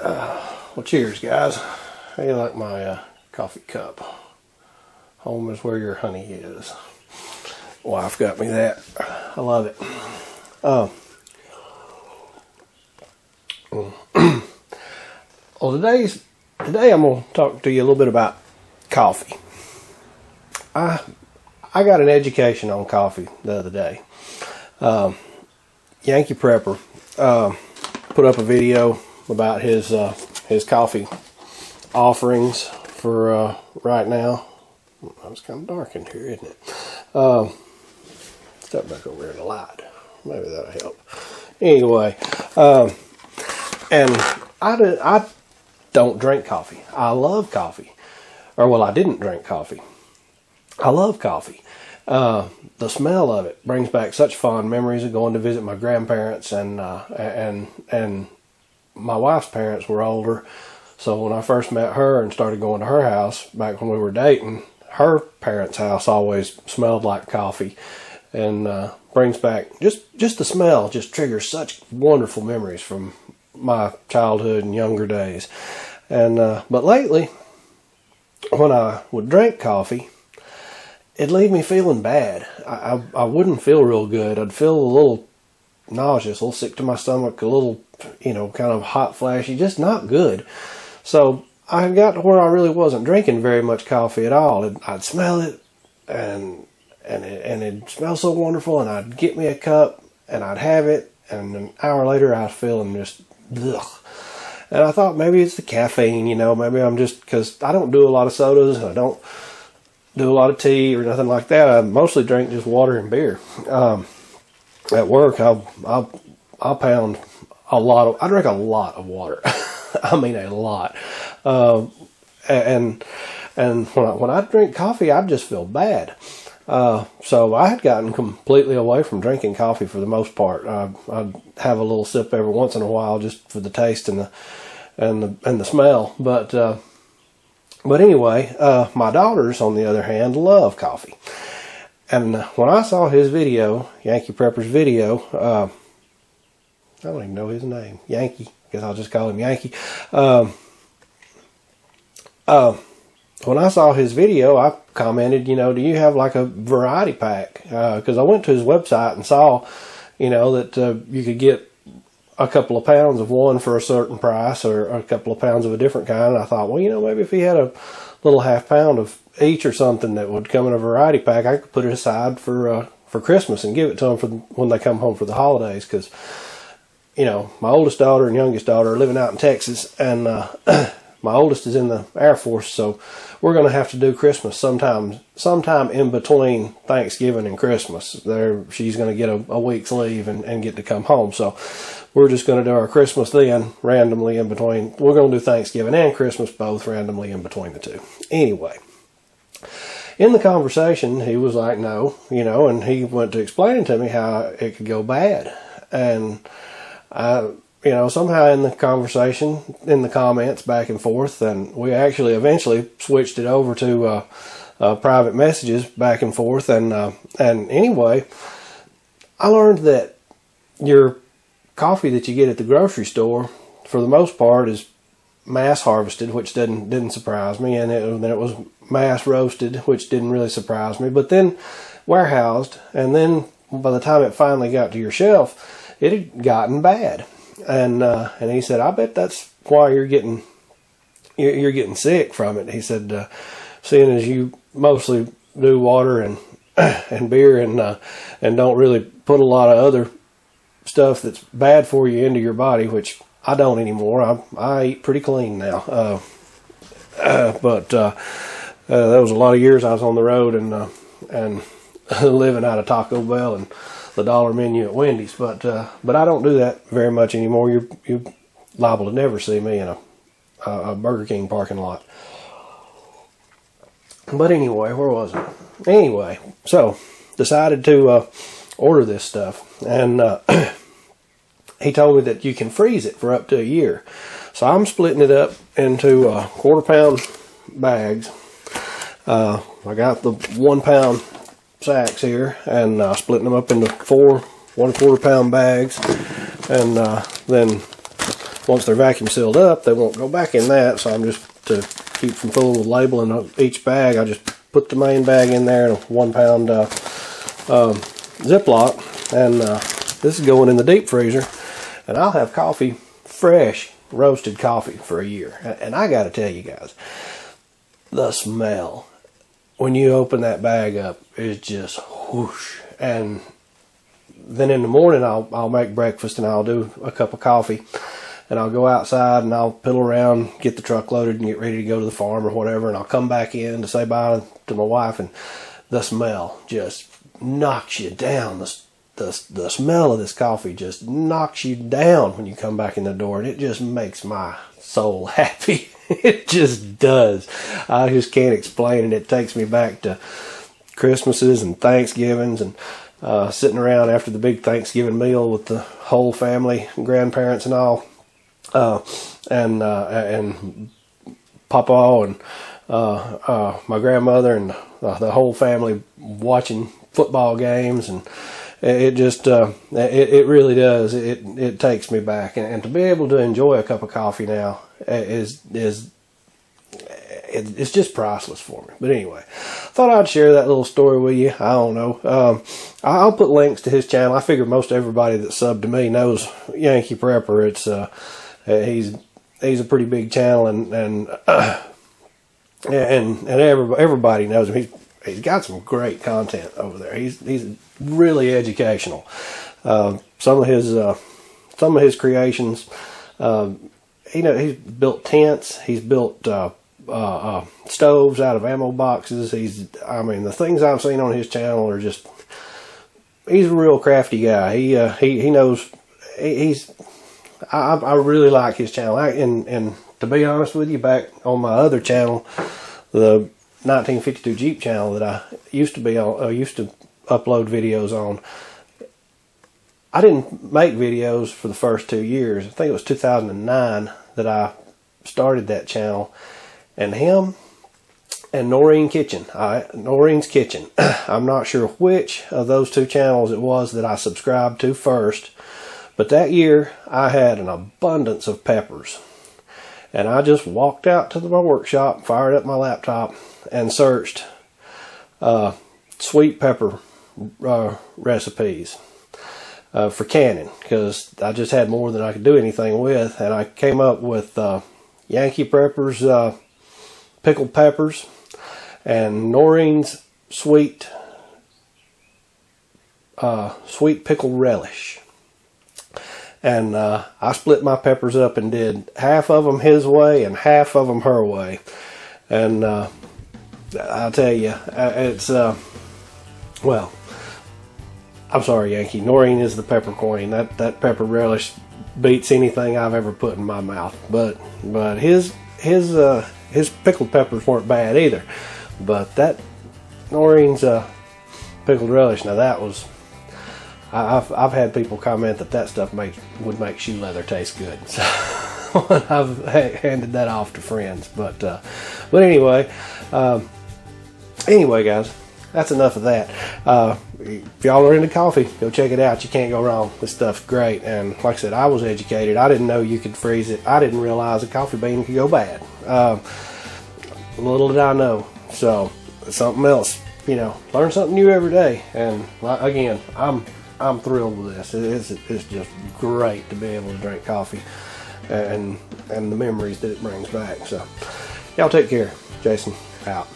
Well, cheers, guys. How you like my coffee cup? Home is where your honey is. Wife got me that. I love it. Well, today I'm going to talk to you a little bit about coffee. I got an education on coffee the other day. Yankee Prepper put up a video about his coffee offerings for right now. It's kind of dark in here, isn't it? Step back over here in the light. Maybe that'll help. Anyway, and I don't drink coffee. I love coffee. Or, well, I didn't drink coffee. I love coffee. The smell of it brings back such fond memories of going to visit my grandparents, and my wife's parents were older. So when I first met her and started going to her house back when we were dating, her parents' house always smelled like coffee, and brings back just the smell just triggers such wonderful memories from my childhood and younger days. And but lately, when I would drink coffee, it'd leave me feeling bad. I wouldn't feel real good. I'd feel a little nauseous, a little sick to my stomach, a little, kind of hot, flashy, just not good. So I got to where I really wasn't drinking very much coffee at all. I'd smell it, and it'd smell so wonderful, and I'd get me a cup, and I'd have it, and an hour later I was feeling just ugh. And I thought maybe it's the caffeine, maybe I'm just, because I don't do a lot of sodas, and I don't do a lot of tea or nothing like that. I mostly drink just water and beer. At work, I'll pound a lot I drink a lot of water. I mean a lot. And when I drink coffee, I just feel bad. So I had gotten completely away from drinking coffee for the most part. I'd have a little sip every once in a while just for the taste and the smell. But anyway, my daughters, on the other hand, love coffee. And when I saw his video, Yankee Prepper's video, I don't even know his name, Yankee. I guess I'll just call him Yankee. When I saw his video, I commented, do you have like a variety pack? Because I went to his website and saw, that you could get a couple of pounds of one for a certain price, or a couple of pounds of a different kind. And I thought, well, maybe if he had a little half pound of each or something that would come in a variety pack, I could put it aside for Christmas and give it to them when they come home for the holidays. Because, my oldest daughter and youngest daughter are living out in Texas, and my oldest is in the Air Force, so we're going to have to do Christmas sometime in between Thanksgiving and Christmas. She's going to get a week's leave and get to come home. So we're just going to do our Christmas then randomly in between. We're going to do Thanksgiving and Christmas both randomly in between the two. Anyway, in the conversation, he was like, no, and he went to explaining to me how it could go bad. And somehow in the conversation, in the comments back and forth, and we actually eventually switched it over to private messages back and forth. And anyway, I learned that your coffee that you get at the grocery store, for the most part, is mass harvested, which didn't surprise me, and then it was mass roasted, which didn't really surprise me, but then warehoused, and then by the time it finally got to your shelf, it had gotten bad. And he said, I bet that's why you're getting sick from it. He said, seeing as you mostly do water and beer and don't really put a lot of other stuff that's bad for you into your body, which I don't anymore. I eat pretty clean now. But that was a lot of years I was on the road and living out of Taco Bell and the dollar menu at Wendy's, but I don't do that very much anymore. You're liable to never see me in a Burger King parking lot. But anyway, where was it? Anyway, so decided to order this stuff, and he told me that you can freeze it for up to a year. So I'm splitting it up into quarter-pound bags. I got the 1 pound sacks here, and splitting them up into 4 1/4 pound bags, and then once they're vacuum sealed up, they won't go back in that. So I'm just, to keep from fooling with labeling each bag, I just put the main bag in there in a 1 pound Ziploc, and this is going in the deep freezer, and I'll have coffee, fresh roasted coffee, for a year. And I got to tell you guys, the smell when you open that bag up is just whoosh. And then in the morning I'll make breakfast and I'll do a cup of coffee, and I'll go outside and I'll piddle around, get the truck loaded and get ready to go to the farm or whatever, and I'll come back in to say bye to my wife, and the smell just knocks you down. The smell of this coffee just knocks you down when you come back in the door, and it just makes my soul happy. It just does. I just can't explain it. It takes me back to Christmases and Thanksgivings, and sitting around after the big Thanksgiving meal with the whole family, grandparents and all, and Papa and my grandmother and the whole family watching football games, and it just it really does. It takes me back, and to be able to enjoy a cup of coffee now is it's just priceless for me. But anyway, thought I'd share that little story with you. I don't know. I'll put links to his channel. I figure most everybody that's subbed to me knows Yankee Prepper. It's he's a pretty big channel, and everybody knows him. He's got some great content over there. He's really educational. Some of his creations, he's built tents. He's built stoves out of ammo boxes. The things I've seen on his channel are just, he's a real crafty guy. He knows, I really like his channel. And to be honest with you, back on my other channel, the 1952 Jeep channel that I used to upload videos on, I didn't make videos for the first 2 years. I think it was 2009 that I started that channel. And him and Noreen's Kitchen, I'm not sure which of those two channels it was that I subscribed to first, but that year I had an abundance of peppers. And I just walked out to my workshop, fired up my laptop, and searched sweet pepper recipes for canning, because I just had more than I could do anything with. And I came up with Yankee Prepper's pickled peppers and Noreen's sweet pickled relish. And I split my peppers up and did half of them his way and half of them her way. And I'll tell you, it's, well, I'm sorry, Yankee. Noreen is the pepper queen. That pepper relish beats anything I've ever put in my mouth. But his pickled peppers weren't bad either. But that Noreen's pickled relish, now that was, I've had people comment that stuff would make shoe leather taste good. So I've handed that off to friends. But anyway, guys, that's enough of that. If y'all are into coffee, go check it out. You can't go wrong. This stuff's great. And like I said, I was educated. I didn't know you could freeze it. I didn't realize a coffee bean could go bad. Little did I know. So something else, learn something new every day. And again, I'm thrilled with this. It's just great to be able to drink coffee and the memories that it brings back. So y'all take care. Jason out.